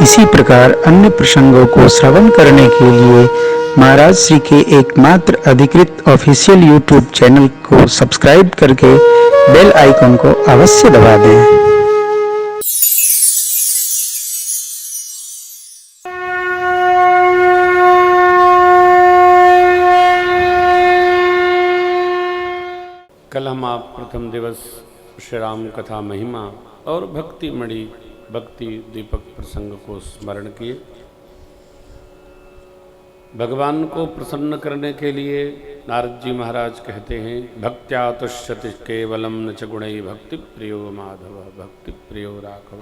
इसी प्रकार अन्य प्रसंगों को श्रवण करने के लिए महाराज श्री के एकमात्र अधिकृत ऑफिशियल यूट्यूब चैनल को सब्सक्राइब करके बेल आइकन को अवश्य दबा दें। कल हम आप प्रथम दिवस श्री राम कथा महिमा और भक्ति मणि भक्ति दीपक प्रसंग को स्मरण किए। भगवान को प्रसन्न करने के लिए नारद जी महाराज कहते हैं, भक्त्या तुष्यति केवलम न च गुणै भक्ति प्रियो माधव भक्ति प्रियो राघव।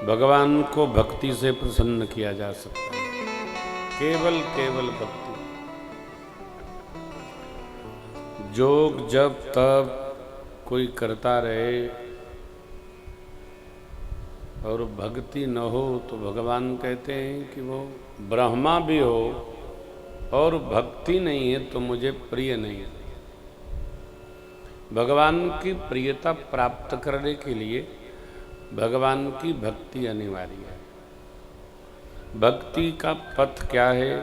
भगवान को भक्ति से प्रसन्न किया जा सकता है, केवल भक्ति। जोग जब तब कोई करता रहे और भक्ति न हो तो भगवान कहते हैं कि वो ब्रह्मा भी हो और भक्ति नहीं है तो मुझे प्रिय नहीं है। भगवान की प्रियता प्राप्त करने के लिए भगवान की भक्ति अनिवार्य है। भक्ति का पथ क्या है,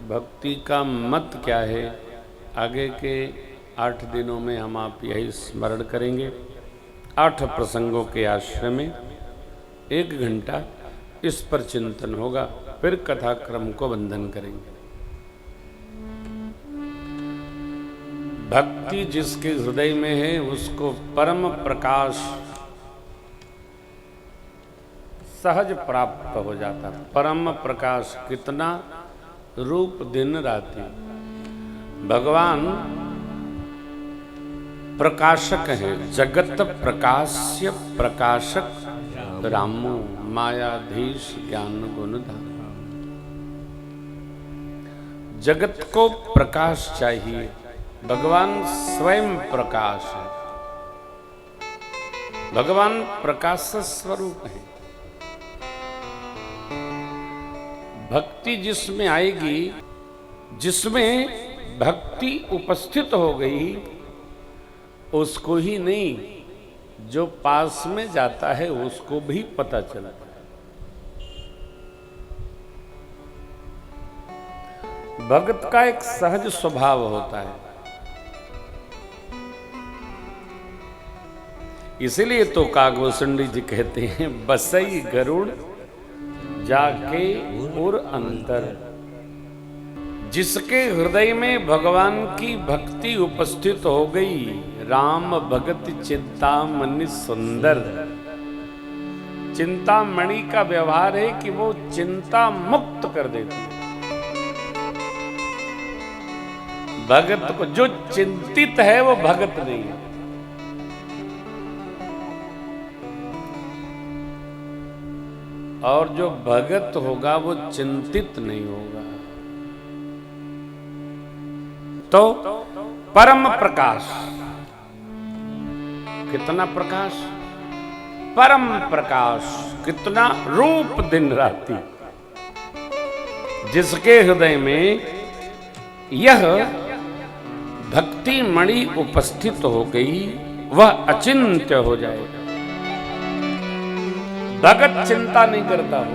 भक्ति का मत क्या है, आगे के 8 दिनों में हम आप यही स्मरण करेंगे। 8 प्रसंगों के आश्रय में 1 घंटा इस पर चिंतन होगा, फिर कथा क्रम को बंधन करेंगे। भक्ति जिसके हृदय में है उसको परम प्रकाश सहज प्राप्त हो जाता है। परम प्रकाश कितना, रूप दिन राति। भगवान प्रकाशक है, जगत प्रकाश्य प्रकाशक रामो मायाधीश ज्ञान गुणधाम। जगत को प्रकाश चाहिए, भगवान स्वयं प्रकाश है। भगवान प्रकाश स्वरूप है। भक्ति जिसमें आएगी, जिसमें भक्ति उपस्थित हो गई, उसको ही नहीं जो पास में जाता है उसको भी पता चलता है। भक्त का एक सहज स्वभाव होता है। इसीलिए तो कागभूषणी जी कहते हैं, बसई गरुड़ जाके उर अंतर। जिसके हृदय में भगवान की भक्ति उपस्थित हो गई, राम भगत चिंतामणि सुंदर। चिंतामणि का व्यवहार है कि वो चिंता मुक्त कर देती है भगत को। जो चिंतित है वो भगत नहीं है। और जो भगत होगा वो चिंतित नहीं होगा। तो परम प्रकाश, कितना प्रकाश, परम प्रकाश, कितना रूप दिन राति। जिसके हृदय में यह भक्ति मणि उपस्थित हो गई, वह अचिंत्य हो जाएगा। भगत चिंता नहीं करता हो।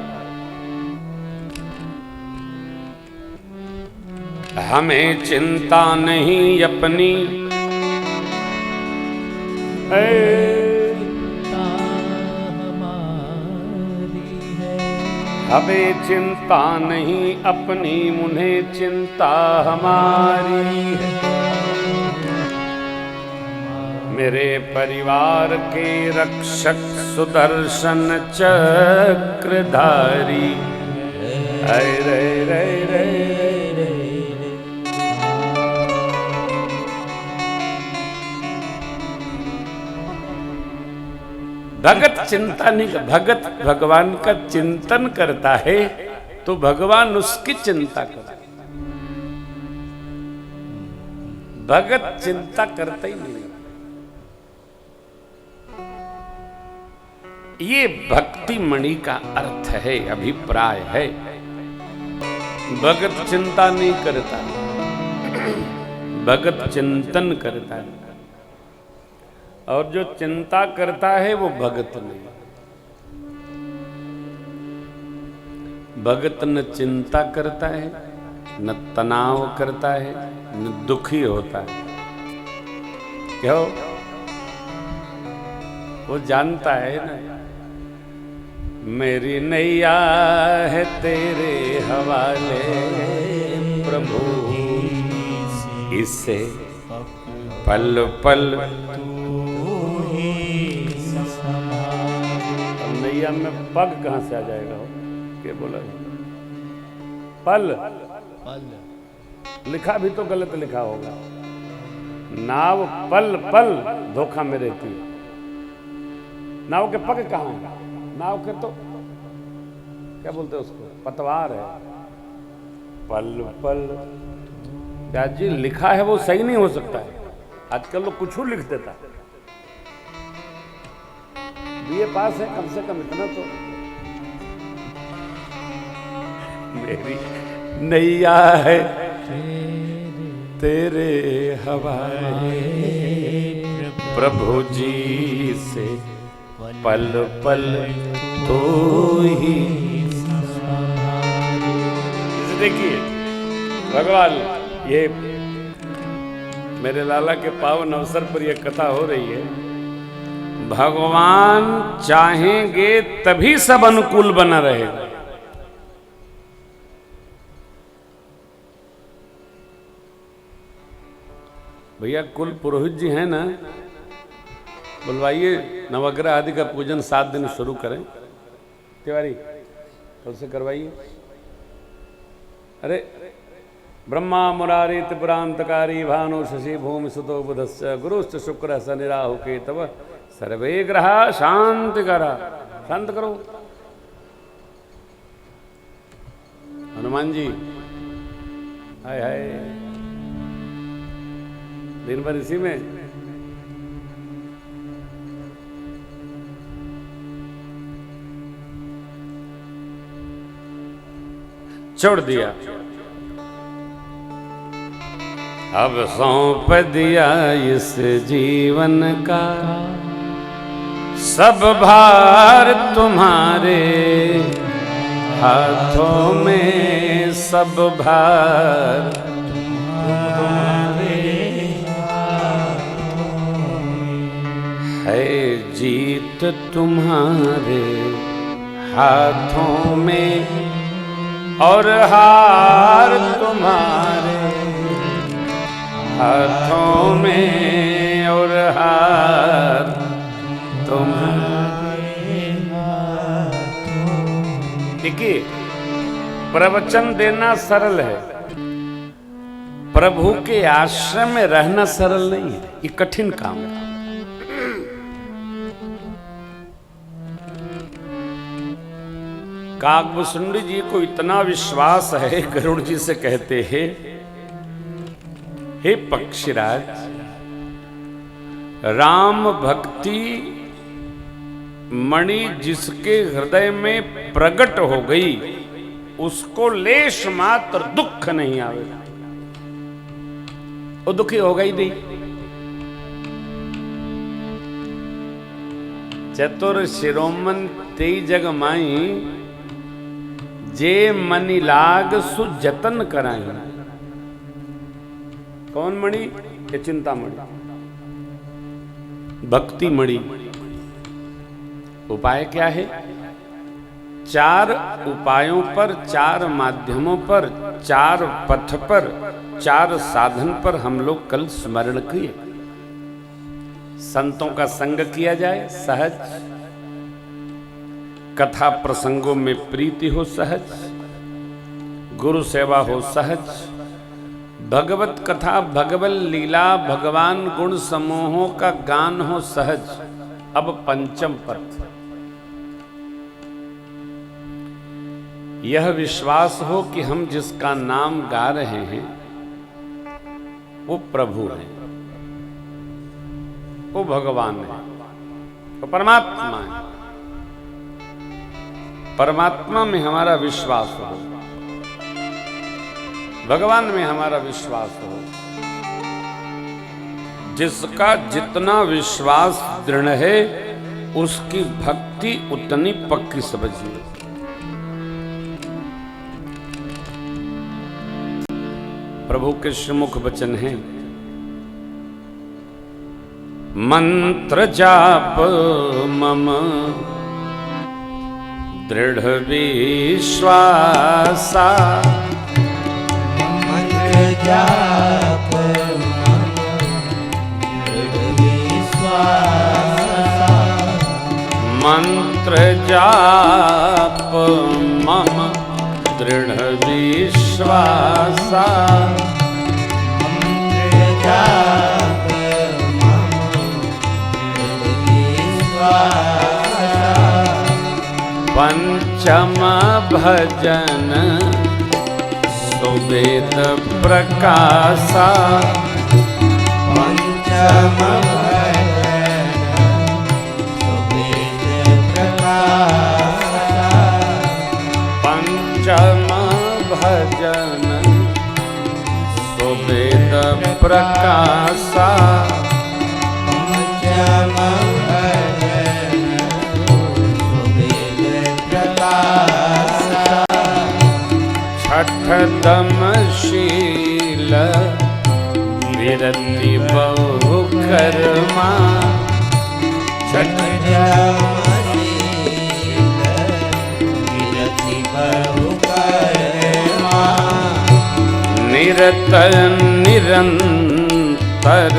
हमें चिंता नहीं अपनी, हमें चिंता नहीं अपनी, उन्हें चिंता हमारी है। मेरे परिवार के रक्षक सुदर्शन चक्रधारी। रे रे रे रे भगत चिंता नहीं कर, भगत भगवान का चिंतन करता है तो भगवान उसकी चिंता करता है। भगत चिंता करता ही नहीं। ये भक्ति मणि का अर्थ है, अभिप्राय है। भगत चिंता नहीं करता, भगत चिंतन करता है। और जो चिंता करता है वो भगत नहीं। भगत न चिंता करता है, न तनाव करता है, न दुखी होता है। क्यों? वो जानता है ना, मेरी नैया है तेरे हवाले प्रभु, इससे पल पल नैया में पग कहां से आ जाएगा? हो क्या बोला? पल लिखा भी तो गलत लिखा होगा। नाव पल पल धोखा में रहती है। नाव के पग कहां है? नाव के तो क्या बोलते हैं उसको, पतवार है। पल पल व्यास जी लिखा है वो सही नहीं हो सकता है। आजकल लोग कुछ लिख देता है। बीए पास है कम से कम इतना तो। मेरी नैया है तेरे हवाले प्रभु जी से पल पल तो ही। देखिए भगवान, ये मेरे लाला के पावन अवसर पर यह कथा हो रही है। भगवान चाहेंगे तभी सब अनुकूल बना रहेगा। भैया कुल पुरोहित जी हैं ना, बुलवाइए, नवग्रह आदि का पूजन 7 दिन शुरू करें। तिवारी कल से करवाइए। अरे ब्रह्मा मुरारी त्रिपुरांतकारी भानु शशि भूमि सुतो बुधस्य गुरुश्च शुक्र शनि राहु केतव सर्वे ग्रह शांति करा। शांत करो। हनुमान जी हाय हाय, दिन भर इसी में। छोड़ दिया, अब सौंप दिया इस जीवन का सब भार तुम्हारे हाथों में, सब भार तुम्हारे है, जीत तुम्हारे हाथों में और हार तुम्हारे हाथों में और हार तुम्हारे हाथों। देखिए प्रवचन देना सरल है, प्रभु के आश्रम में रहना सरल नहीं है। ये कठिन काम है। काकभूषुंडी जी को इतना विश्वास है, गरुड़ जी से कहते हैं, हे पक्षीराज, राम भक्ति मणि जिसके हृदय में प्रकट हो गई, उसको लेश मात्र दुख नहीं आवेगा। वो दुखी होगा ही नहीं। चतुर शिरोमन तेई जग माई, जे मणि लाग सु जतन कराई। कौन मणि? ये चिंता मणि, भक्ति मणि। उपाय क्या है? 4 उपायों पर, 4 माध्यमों पर, 4 पथ पर, 4 साधन पर हम लोग कल स्मरण किए। संतों का संग किया जाए सहज, कथा प्रसंगों में प्रीति हो सहज, गुरु सेवा हो सहज, भगवत कथा भगवत लीला भगवान गुण समूहों का गान हो सहज। अब पंचम पथ, यह विश्वास हो कि हम जिसका नाम गा रहे हैं वो प्रभु है, वो भगवान है, वो परमात्मा है। परमात्मा में हमारा विश्वास हो, भगवान में हमारा विश्वास हो। जिसका जितना विश्वास दृढ़ है उसकी भक्ति उतनी पक्की समझिए। प्रभु के श्रीमुख वचन हैं, मंत्र जाप मम दृढ़ विश्वासा, मंत्र जाप मम दृढ़ विश्वासा, मंत्र जाप मम दृढ़ विश्वासा, मंत्र जाप मम दृढ़ विश्वासा, पंचम भजन सुवेद प्रकाशा, पंचम भजन सुवेद प्रकाशा, पंचम भजन सुवेद प्रकाशा, पंचम भजन सुवेद प्रकाशा, छठदमशील विरति बहु कर्मा, छठदमशील विरति बहु कर्मा, निरत निरंतर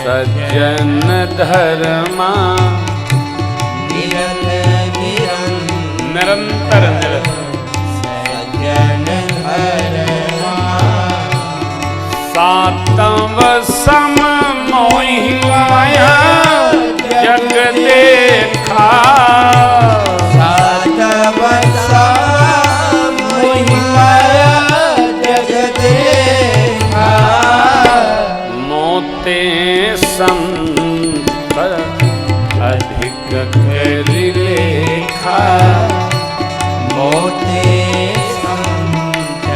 सज्जन धर्मा, निरत निरंतर सज्जन धर्मा, सातव सम मोहि माया जग देखा, सातव सम मोहि माया जग देखा, मोते संत अधिक करि लेखा, मोते संत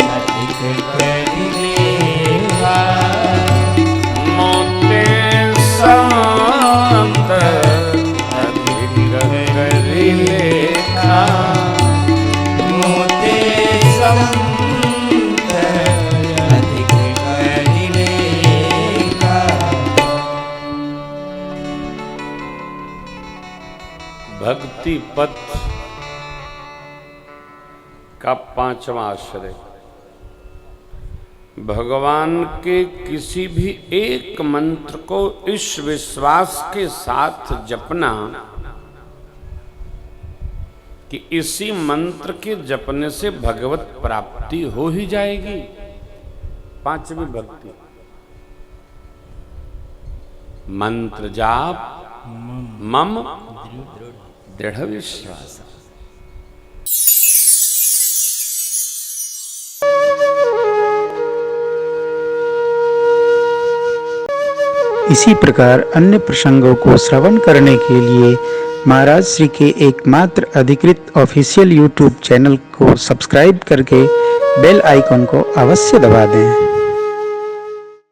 अधिक करि लेखा, मोते संत अधिक करि लेखा, मोते संत अधिक करि लेखा। भक्ति पथ का पांचवा आश्रय, भगवान के किसी भी एक मंत्र को इस विश्वास के साथ जपना कि इसी मंत्र के जपने से भगवत प्राप्ति हो ही जाएगी। पांचवी भक्ति, मंत्र जाप मम दृढ़ विश्वास। इसी प्रकार अन्य प्रसंगों को श्रवण करने के लिए महाराज श्री के एकमात्र अधिकृत ऑफिशियल यूट्यूब चैनल को सब्सक्राइब करके बेल आइकन को अवश्य दबा दें।